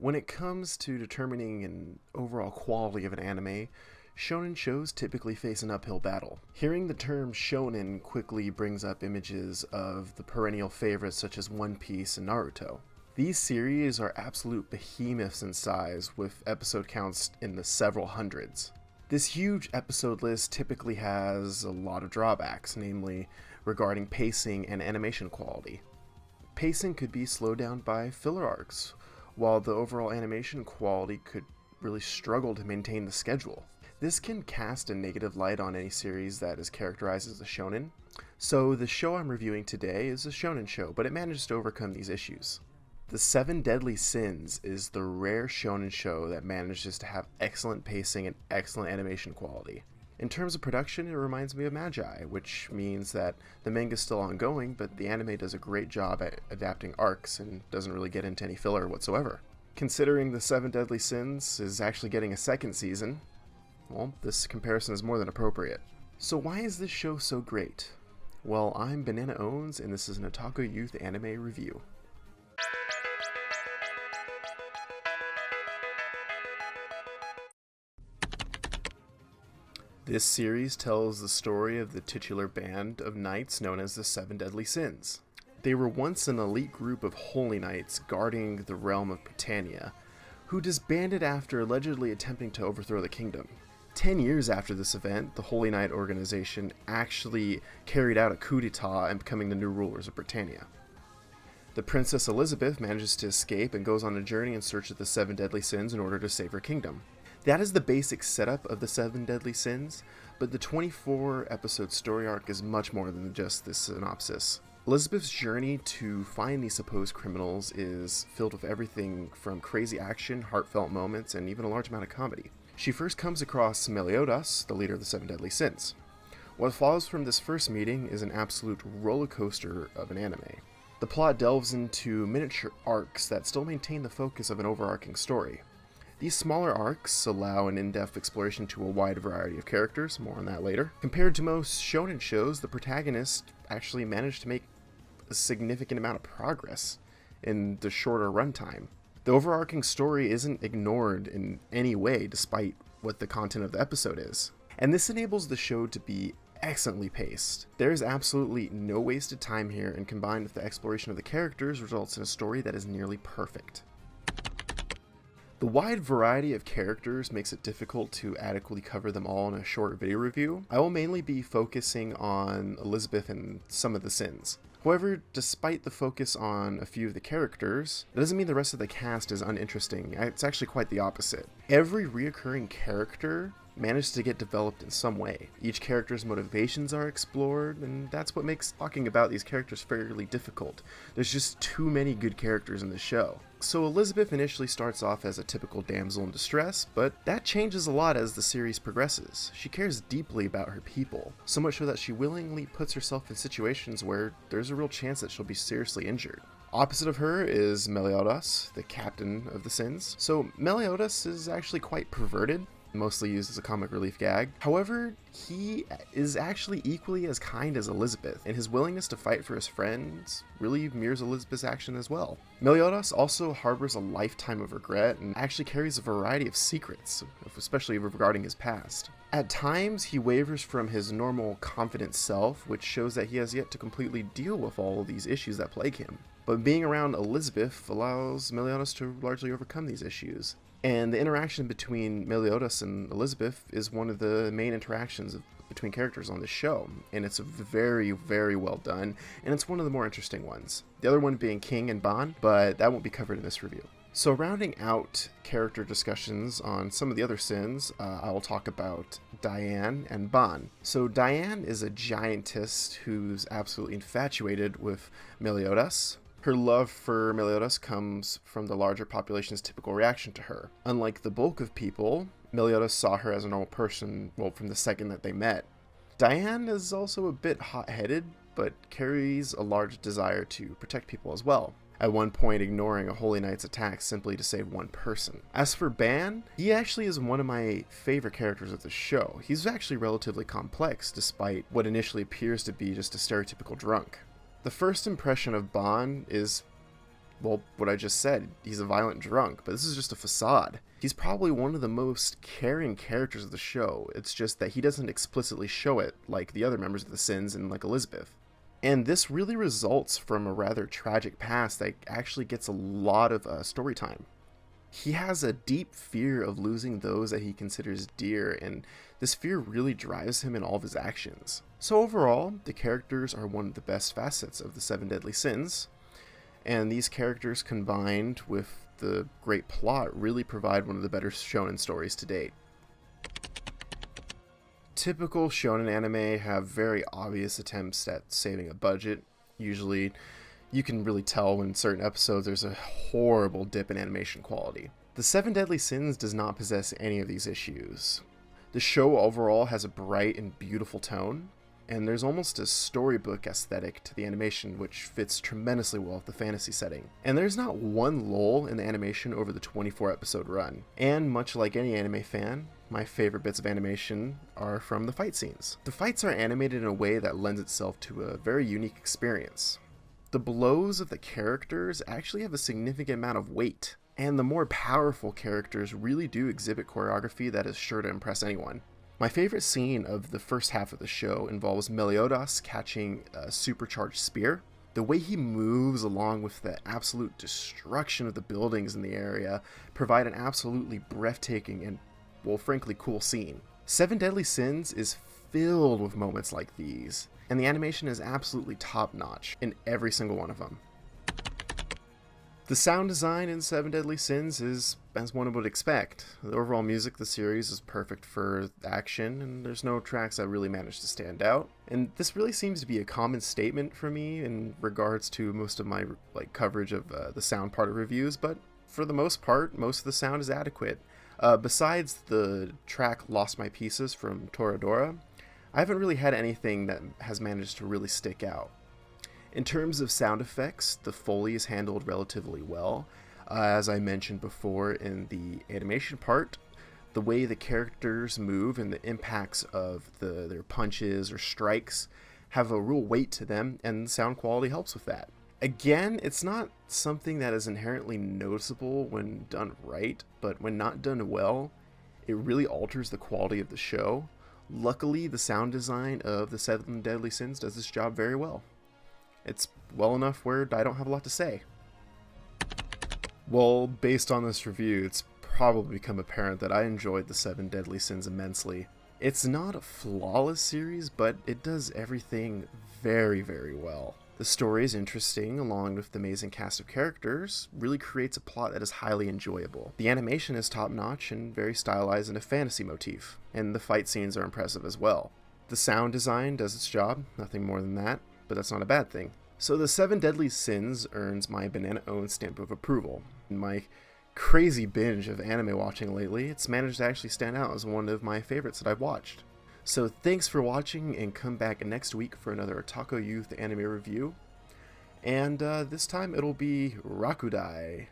When it comes to determining an overall quality of an anime, shonen shows typically face an uphill battle. Hearing the term shonen quickly brings up images of the perennial favorites such as One Piece and Naruto. These series are absolute behemoths in size, with episode counts in the several hundreds. This huge episode list typically has a lot of drawbacks, namely regarding pacing and animation quality. Pacing could be slowed down by filler arcs, while the overall animation quality could really struggle to maintain the schedule. This can cast a negative light on any series that is characterized as a shonen. So the show I'm reviewing today is a shonen show, but it manages to overcome these issues. The Seven Deadly Sins is the rare shonen show that manages to have excellent pacing and excellent animation quality. In terms of production, it reminds me of Magi, which means that the manga is still ongoing, but the anime does a great job at adapting arcs and doesn't really get into any filler whatsoever. Considering the Seven Deadly Sins is actually getting a second season, well, this comparison is more than appropriate. So why is this show so great? Well, I'm Bananaowns, and this is an Otaku Youth Anime Review. This series tells the story of the titular band of knights known as the Seven Deadly Sins. They were once an elite group of holy knights guarding the realm of Britannia, who disbanded after allegedly attempting to overthrow the kingdom. 10 years after this event, the Holy Knight organization actually carried out a coup d'etat and becoming the new rulers of Britannia. The Princess Elizabeth manages to escape and goes on a journey in search of the Seven Deadly Sins in order to save her kingdom. That is the basic setup of the Seven Deadly Sins, but the 24-episode story arc is much more than just this synopsis. Elizabeth's journey to find these supposed criminals is filled with everything from crazy action, heartfelt moments, and even a large amount of comedy. She first comes across Meliodas, the leader of the Seven Deadly Sins. What follows from this first meeting is an absolute roller coaster of an anime. The plot delves into miniature arcs that still maintain the focus of an overarching story. These smaller arcs allow an in-depth exploration to a wide variety of characters, more on that later. Compared to most shonen shows, the protagonist actually managed to make a significant amount of progress in the shorter runtime. The overarching story isn't ignored in any way, despite what the content of the episode is. And this enables the show to be excellently paced. There is absolutely no wasted time here, and combined with the exploration of the characters results in a story that is nearly perfect. The wide variety of characters makes it difficult to adequately cover them all in a short video review. I will mainly be focusing on Elizabeth and some of the sins. However, despite the focus on a few of the characters, that doesn't mean the rest of the cast is uninteresting. It's actually quite the opposite. Every reoccurring character managed to get developed in some way. Each character's motivations are explored, and that's what makes talking about these characters fairly difficult. There's just too many good characters in the show. So Elizabeth initially starts off as a typical damsel in distress, but that changes a lot as the series progresses. She cares deeply about her people, so much so that she willingly puts herself in situations where there's a real chance that she'll be seriously injured. Opposite of her is Meliodas, the captain of the Sins. So Meliodas is actually quite perverted, mostly used as a comic relief gag. However, he is actually equally as kind as Elizabeth, and his willingness to fight for his friends really mirrors Elizabeth's action as well. Meliodas also harbors a lifetime of regret and actually carries a variety of secrets, especially regarding his past. At times, he wavers from his normal confident self, which shows that he has yet to completely deal with all of these issues that plague him. But being around Elizabeth allows Meliodas to largely overcome these issues. And the interaction between Meliodas and Elizabeth is one of the main interactions between characters on this show, and it's very, very well done, and it's one of the more interesting ones. The other one being King and Ban, but that won't be covered in this review. So rounding out character discussions on some of the other sins, I will talk about Diane and Ban. So Diane is a giantess who's absolutely infatuated with Meliodas. Her love for Meliodas comes from the larger population's typical reaction to her. Unlike the bulk of people, Meliodas saw her as a normal person, well, from the second that they met. Diane is also a bit hot-headed, but carries a large desire to protect people as well, at one point ignoring a Holy Knight's attack simply to save one person. As for Ban, he actually is one of my favorite characters of the show. He's actually relatively complex, despite what initially appears to be just a stereotypical drunk. The first impression of Ban is Well, what I just said, he's a violent drunk, but this is just a facade. He's probably one of the most caring characters of the show. It's just that he doesn't explicitly show it like the other members of the Sins and like Elizabeth. And this really results from a rather tragic past that actually gets a lot of story time. He has a deep fear of losing those that he considers dear, and this fear really drives him in all of his actions. So overall, the characters are one of the best facets of the Seven Deadly Sins, and these characters combined with the great plot really provide one of the better shonen stories to date. Typical shonen anime have very obvious attempts at saving a budget. Usually, you can really tell when in certain episodes there's a horrible dip in animation quality. The Seven Deadly Sins does not possess any of these issues. The show overall has a bright and beautiful tone, and there's almost a storybook aesthetic to the animation which fits tremendously well with the fantasy setting. And there's not one lull in the animation over the 24 episode run. And much like any anime fan, my favorite bits of animation are from the fight scenes. The fights are animated in a way that lends itself to a very unique experience. The blows of the characters actually have a significant amount of weight, and the more powerful characters really do exhibit choreography that is sure to impress anyone. My favorite scene of the first half of the show involves Meliodas catching a supercharged spear. The way he moves along with the absolute destruction of the buildings in the area provide an absolutely breathtaking and, well, frankly cool scene. Seven Deadly Sins is filled with moments like these, and the animation is absolutely top-notch in every single one of them. The sound design in Seven Deadly Sins is as one would expect. The overall music of the series is perfect for action, and there's no tracks that really manage to stand out. And this really seems to be a common statement for me in regards to most of my coverage of the sound part of reviews, but for the most part, most of the sound is adequate. Besides the track Lost My Pieces from Toradora, I haven't really had anything that has managed to really stick out. In terms of sound effects, the Foley is handled relatively well. As I mentioned before in the animation part, the way the characters move and the impacts of their punches or strikes have a real weight to them, and the sound quality helps with that. Again, it's not something that is inherently noticeable when done right, but when not done well, it really alters the quality of the show. Luckily, the sound design of the Seven Deadly Sins does this job very well. It's well enough where I don't have a lot to say. Well, based on this review, it's probably become apparent that I enjoyed the Seven Deadly Sins immensely. It's not a flawless series, but it does everything very, very well. The story is interesting, along with the amazing cast of characters, really creates a plot that is highly enjoyable. The animation is top-notch and very stylized in a fantasy motif, and the fight scenes are impressive as well. The sound design does its job, nothing more than that, but that's not a bad thing. So the Seven Deadly Sins earns my Bananaowns stamp of approval. In my crazy binge of anime watching lately, it's managed to actually stand out as one of my favorites that I've watched. So thanks for watching, and come back next week for another Otaku Youth anime review. And this time it'll be Rakudai.